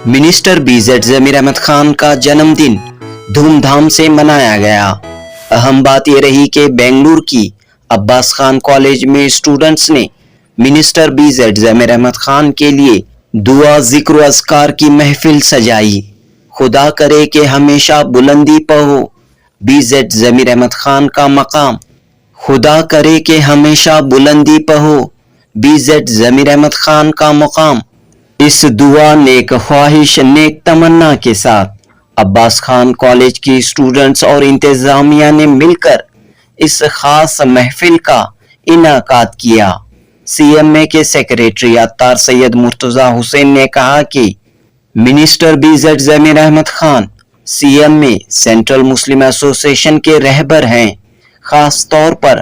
Minister BZ जमीर अहमद खान का जन्मदिन धूमधाम से मनाया गया। अहम बात यह रही कि बेंगलुरु की अब्बास खान कॉलेज में स्टूडेंट्स ने मिनिस्टर बीजेड जमीर अहमद खान के लिए दुआ जिक्र अज़कार की महफिल सजाई। खुदा करे कि हमेशा बुलंदी पर हो बीजेड जमीर अहमद खान का मकाम। खुदा करे कि हमेशा बुलंदी पर हो बीजेड जमीर अहमद खान का मुकाम। इस दुआ नेक ख्वाहिश नेक तमन्ना के साथ अब्बास खान कॉलेज की स्टूडेंट्स और इंतजामिया ने मिलकर इस खास महफिल का इनाकाद किया। सीएमए के सेक्रेटरी अत्तार सैयद मुर्तजा हुसैन ने कहा कि मिनिस्टर बीजेड जमीर अहमद खान सीएमए सेंट्रल मुस्लिम एसोसिएशन के रहबर हैं। खास तौर पर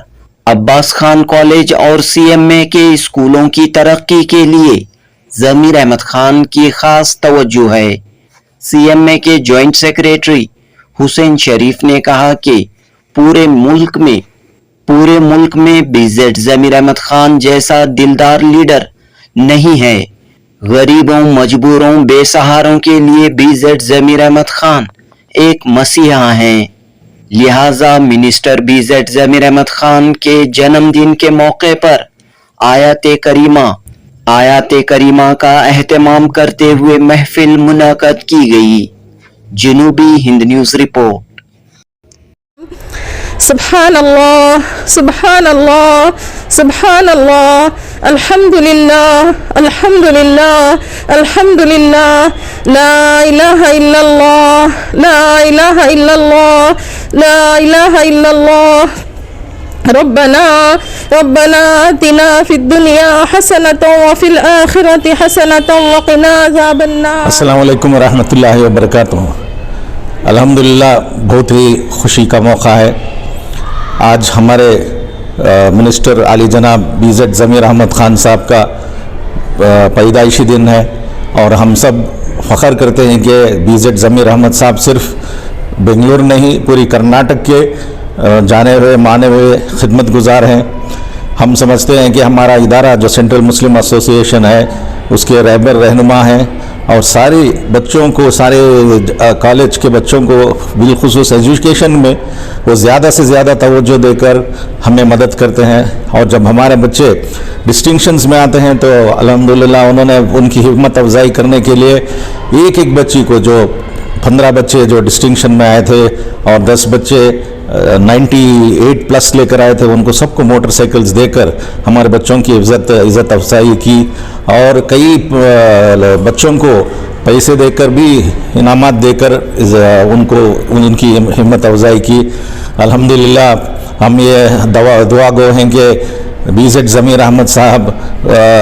अब्बास खान कॉलेज और सीएमए के स्कूलों की तरक्की के लिए जमीर अहमद खान की खास तवज्जो है। सीएमए के जॉइंट सेक्रेटरी हुसैन शरीफ ने कहा कि पूरे मुल्क में बीजेड जमीर अहमद खान जैसा दिलदार लीडर नहीं है। गरीबों, मजबूरों, बेसहारों के लिए बीजेड जमीर अहमद खान एक मसीहा हैं। लिहाजा मिनिस्टर बीजेड जमीर अहमद खान के जन्मदिन के मौके पर आयात करीमा का एहतमाम करते हुए महफिल मुनाकद की गई। जनूबी हिंद न्यूज़ रिपोर्ट। सुभान अल्लाह, सुभान अल्लाह, सुभान अल्लाह, अल्हम्दुलिल्लाह, अल्हम्दुलिल्लाह, अल्हम्दुलिल्लाह, ला इलाहा इल्लल्लाह, ला इलाहा इल्लल्लाह, ला इलाहा इल्लल्लाह। रब्बना आतिना फिद दुनिया हसनतन व फिल आखिरति हसनतन व क़िना अज़ाबन्नार। अस्सलामु अलैकुम व रहमतुल्लाहि व बरकातुहू। अल्हम्दुलिल्लाह, बहुत ही खुशी का मौका है। आज हमारे मिनिस्टर आली जनाब बीजेड ज़मीर अहमद खान साहब का पैदाइशी दिन है और हम सब फ़ख्र करते हैं कि बीजेड ज़मीर अहमद साहब सिर्फ बेंगलुरु नहीं, पूरी कर्नाटक के जाने हुए माने हुए खिदमत गुजार हैं। हम समझते हैं कि हमारा इदारा जो सेंट्रल मुस्लिम एसोसिएशन है उसके रहबर रहनुमा हैं और सारे बच्चों को, सारे कॉलेज के बच्चों को बिलखुसूस एजुकेशन में वो ज़्यादा से ज़्यादा तवज्जो देकर हमें मदद करते हैं। और जब हमारे बच्चे डिस्टिंक्शंस में आते हैं तो अल्हम्दुलिल्लाह उन्होंने उनकी हिम्मत अफजाई करने के लिए एक बच्ची को, जो 15 बच्चे जो डिस्टिंक्शन में आए थे और 10 बच्चे 98 प्लस लेकर आए थे, उनको सबको मोटरसाइकिल्स देकर हमारे बच्चों की इज़्ज़त अफजाई की और कई बच्चों को पैसे देकर भी इनामात देकर उनकी हिम्मत अफजाई की। अल्हम्दुलिल्लाह हम ये दुआ गो हैं कि बीजेड ज़मीर अहमद साहब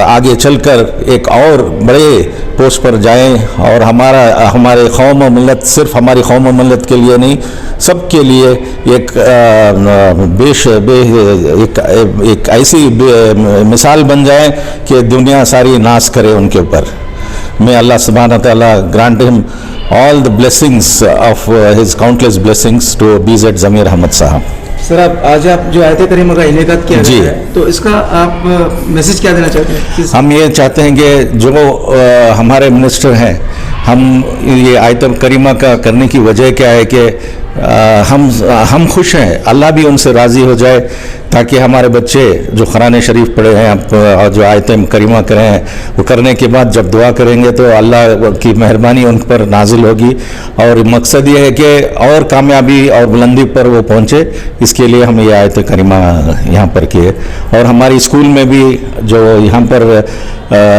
आगे चलकर एक और बड़े पोस्ट पर जाएं और हमारे कौम और मिलत, सिर्फ हमारी कौम और मिलत के लिए नहीं, सबके लिए एक ऐसी मिसाल बन जाए कि दुनिया सारी नाज करे उनके ऊपर। May Allah subhanahu wa ta'ala grant him all the blessings of his countless blessings to BZ Zamir Ahmad Sahab. Sir, आज आप जो आयत करीमा का इनेकाद किया जी है, तो इसका आप मैसेज क्या देना चाहते हैं? हम ये चाहते हैं कि जो हमारे मिनिस्टर हैं, हम ये आयत करीमा का करने की वजह क्या है कि हम खुश हैं, अल्लाह भी उनसे राज़ी हो जाए, ताकि हमारे बच्चे जो कुरान शरीफ पढ़े हैं और जो आयत करीमा करे हैं, वो करने के बाद जब दुआ करेंगे तो अल्लाह की मेहरबानी उन पर नाजिल होगी। और मकसद ये है कि और कामयाबी और बुलंदी पर वो पहुँचे, इसके लिए हम ये आयत करीमा यहाँ पर किए। और हमारी स्कूल में भी जो यहाँ पर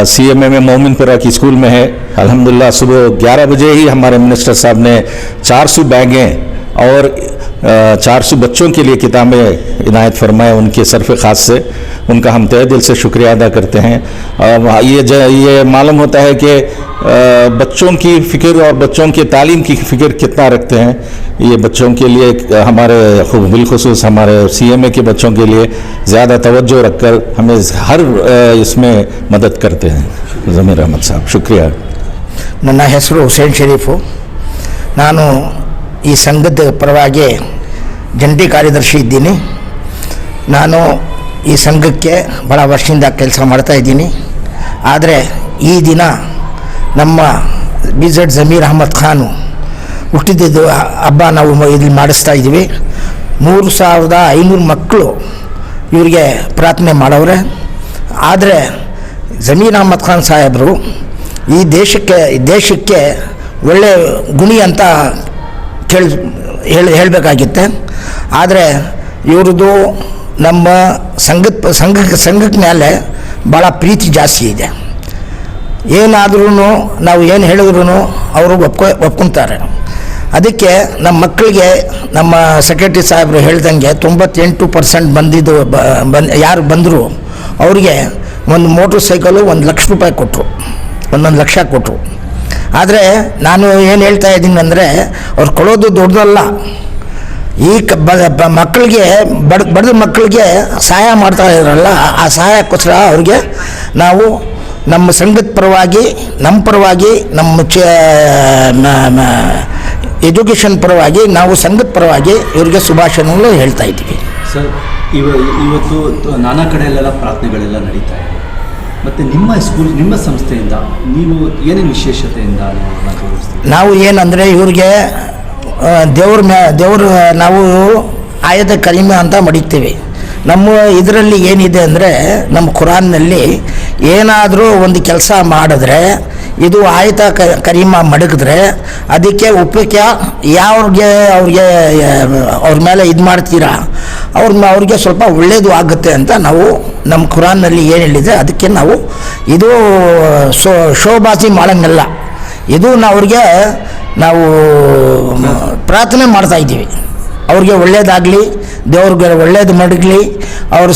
सीएमए में मोमिनपुरा की स्कूल में है, अल्हम्दुलिल्लाह सुबह 11 बजे ही हमारे मिनिस्टर साहब ने 400 बैगें और 400 बच्चों के लिए किताबें इनायत फरमाए। उनके सरफ़ ख़ास से उनका हम तहे दिल से शुक्रिया अदा करते हैं। ये मालूम होता है कि बच्चों की फ़िक्र और बच्चों के तालीम की फ़िक्र कितना रखते हैं। ये बच्चों के लिए हमारे बिलखुसूस हमारे सीएमए के बच्चों के लिए ज़्यादा तवज्जो रखकर हमें हर इसमें मदद करते हैं। ज़मीर अहमद साहब, शुक्रिया। ನನ್ನ ಹೆಸರು ಹುಸೇನ್ ಶರೀಫು. ನಾನು ಈ ಸಂಘದ ಪರವಾಗಿ ಜಂಟಿ ಕಾರ್ಯದರ್ಶಿ ಇದ್ದೀನಿ. ನಾನು ಈ ಸಂಘಕ್ಕೆ ಭಾಳ ವರ್ಷದಿಂದ ಕೆಲಸ ಮಾಡ್ತಾ ಇದ್ದೀನಿ. ಆದರೆ ಈ ದಿನ ನಮ್ಮ BZ ಜಮೀರ್ ಅಹಮದ್ ಖಾನು ಹುಟ್ಟಿದ್ದು ಹಬ್ಬ ನಾವು ಇಲ್ಲಿ ಮಾಡಿಸ್ತಾ ಇದ್ದೀವಿ. 3500 ಮಕ್ಕಳು ಇವರಿಗೆ ಪ್ರಾರ್ಥನೆ ಮಾಡವ್ರೆ. ಆದರೆ ಜಮೀರ್ ಅಹಮದ್ ಖಾನ್ ಸಾಹೇಬರು ಈ ದೇಶಕ್ಕೆ ಒಳ್ಳೆ ಗುಣಿ ಅಂತ ಹೇಳಬೇಕಾಗಿತ್ತೆ. ಆದರೆ ಇವ್ರದ್ದು ನಮ್ಮ ಸಂಘಕ್ಕೆ ಮೇಲೆ ಭಾಳ ಪ್ರೀತಿ ಜಾಸ್ತಿ ಇದೆ. ಏನಾದ್ರೂ ನಾವು ಏನು ಹೇಳಿದ್ರು ಅವರು ಒಪ್ಕೊತಾರೆ. ಅದಕ್ಕೆ ನಮ್ಮ ಮಕ್ಕಳಿಗೆ ನಮ್ಮ ಸೆಕ್ರೆಟರಿ ಸಾಹೇಬರು ಹೇಳ್ದಂಗೆ 98% ಯಾರು ಬಂದರು ಅವರಿಗೆ ಒಂದು ಮೋಟ್ರ್ ಸೈಕಲು ₹1,00,000 ಕೊಟ್ಟರು, 1 ಲಕ್ಷ ಕೊಟ್ಟರು. ಆದರೆ ನಾನು ಏನು ಹೇಳ್ತಾ ಇದ್ದೀನಿ ಅಂದರೆ ಅವ್ರು ಕೊಡೋದು ದೊಡ್ಡದಲ್ಲ. ಈ ಮಕ್ಕಳಿಗೆ ಬಡದ ಮಕ್ಕಳಿಗೆ ಸಹಾಯ ಮಾಡ್ತಾ ಇದ್ದಾರಲ್ಲ, ಆ ಸಹಾಯಕ್ಕೋಸ್ಕರ ಅವ್ರಿಗೆ ನಾವು ನಮ್ಮ ಸಂಘದ ಪರವಾಗಿ, ನಮ್ಮ ಪರವಾಗಿ, ನಮ್ಮ ಎಜುಕೇಷನ್ ಪರವಾಗಿ, ನಾವು ಸಂಘದ ಪರವಾಗಿ ಇವರಿಗೆ ಶುಭಾಶಯಗಳು ಹೇಳ್ತಾ ಇದ್ದೀವಿ. ಸರ್, ಇವತ್ತು ನಾನಾ ಕಡೆಯಲ್ಲೆಲ್ಲ ಪ್ರಾರ್ಥನೆಗಳೆಲ್ಲ ನಡೀತಾ ಇದೆ. ಮತ್ತು ನಿಮ್ಮ ಸಂಸ್ಥೆಯಿಂದ ನೀವು ಏನೇನು ವಿಶೇಷತೆಯಿಂದ ನಾವು ಏನಂದರೆ ಇವ್ರಿಗೆ ದೇವ್ರ ನಾವು ಆಯತ ಕರೀಮ ಅಂತ ಮಡಿತೀವಿ. ನಮ್ಮ ಇದರಲ್ಲಿ ಏನಿದೆ ಅಂದರೆ ನಮ್ಮ ಕುರಾನ್ನಲ್ಲಿ ಏನಾದರೂ ಒಂದು ಕೆಲಸ ಮಾಡಿದ್ರೆ ಇದು ಆಯತ ಕರೀಮ ಮಡಗಿದ್ರೆ ಅದಕ್ಕೆ ಉಪಯೋಗ ಅವ್ರಿಗೆ ಅವ್ರ ಮೇಲೆ ಇದು ಮಾಡ್ತೀರಾ ಅವ್ರಿಗೆ ಸ್ವಲ್ಪ ಒಳ್ಳೆಯದು ಆಗುತ್ತೆ ಅಂತ ನಾವು ನಮ್ಮ ಕುರಾನ್ನಲ್ಲಿ ಏನು ಹೇಳಿದೆ ಅದಕ್ಕೆ ನಾವು ಇದು ಶೋಭಾಸಿ ಮಾಡೋಂಗಲ್ಲ. ಇದು ಅವ್ರಿಗೆ ನಾವು ಪ್ರಾರ್ಥನೆ ಮಾಡ್ತಾಯಿದ್ದೀವಿ. ಅವ್ರಿಗೆ ಒಳ್ಳೇದಾಗಲಿ, ದೇವ್ರಿಗೆ ಒಳ್ಳೇದು ಮಡಗಲಿ, ಅವ್ರ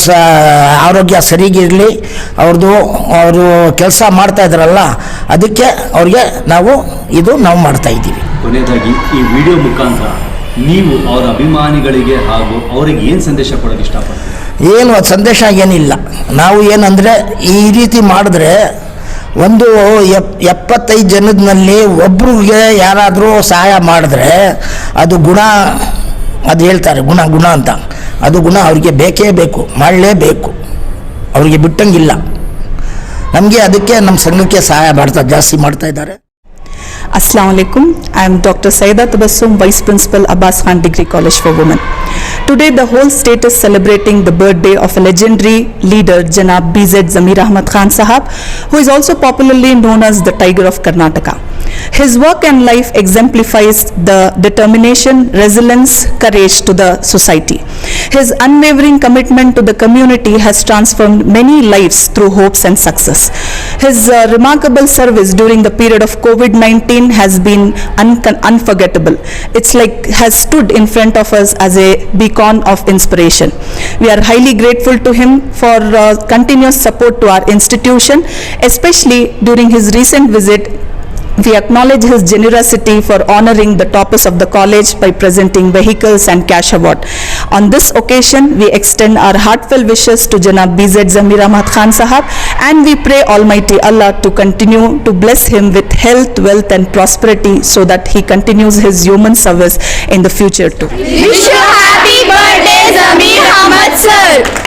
ಆರೋಗ್ಯ ಸರಿಗಿರಲಿ, ಅವರು ಕೆಲಸ ಮಾಡ್ತಾಯಿದ್ದಾರಲ್ಲ ಅದಕ್ಕೆ ಅವ್ರಿಗೆ ನಾವು ಮಾಡ್ತಾಯಿದ್ದೀವಿ. ಕೊನೆಯದಾಗಿ ಈ ವಿಡಿಯೋ ಮುಖಾಂತರ ನೀವು ಅವರ ಅಭಿಮಾನಿಗಳಿಗೆ ಹಾಗೂ ಅವರಿಗೆ ಏನು ಸಂದೇಶ ಕೊಡೋಕ್ಕೆ ಇಷ್ಟಪಡ್ತೀವಿ? ಏನು ಸಂದೇಶ ಏನಿಲ್ಲ. ನಾವು ಏನಂದರೆ ಈ ರೀತಿ ಮಾಡಿದ್ರೆ ಒಂದು 75 ಜನದಲ್ಲಿ ಒಬ್ರಿಗೆ ಯಾರಾದರೂ ಸಹಾಯ ಮಾಡಿದ್ರೆ ಅದು ಗುಣ, ಅದು ಹೇಳ್ತಾರೆ ಗುಣ ಅಂತ, ಅದು ಗುಣ ಅವ್ರಿಗೆ ಬೇಕೇ ಬೇಕು, ಮಾಡಲೇಬೇಕು, ಅವ್ರಿಗೆ ಬಿಟ್ಟಂಗಿಲ್ಲ. ನಮಗೆ ಅದಕ್ಕೆ ನಮ್ಮ ಸಂಘಕ್ಕೆ ಸಹಾಯ ಜಾಸ್ತಿ ಮಾಡ್ತಾ ಇದ್ದಾರೆ. Assalamu alaikum. I am Dr. Saida Tabassum, Vice Principal, Abbas Khan Degree College for Women. Today the whole state is celebrating the birthday of a legendary leader, Janab BZ Zamir Ahmad Khan Sahab, who is also popularly known as the Tiger of Karnataka. His work and life exemplifies the determination, resilience, courage to the society. His unwavering commitment to the community has transformed many lives through hopes and success. His remarkable service during the period of COVID-19 has been unforgettable. It's like has stood in front of us as a beacon of inspiration. We are highly grateful to him for continuous support to our institution, especially during his recent visit. We acknowledge his generosity for honoring the toppers of the college by presenting vehicles and cash award. On this occasion, we extend our heartfelt wishes to Janab BZ Zamir Ahmad Khan Sahab, and we pray Almighty Allah to continue to bless him with health, wealth and prosperity so that he continues his human service in the future too. Wish you happy birthday, Zamir Ahmad sir.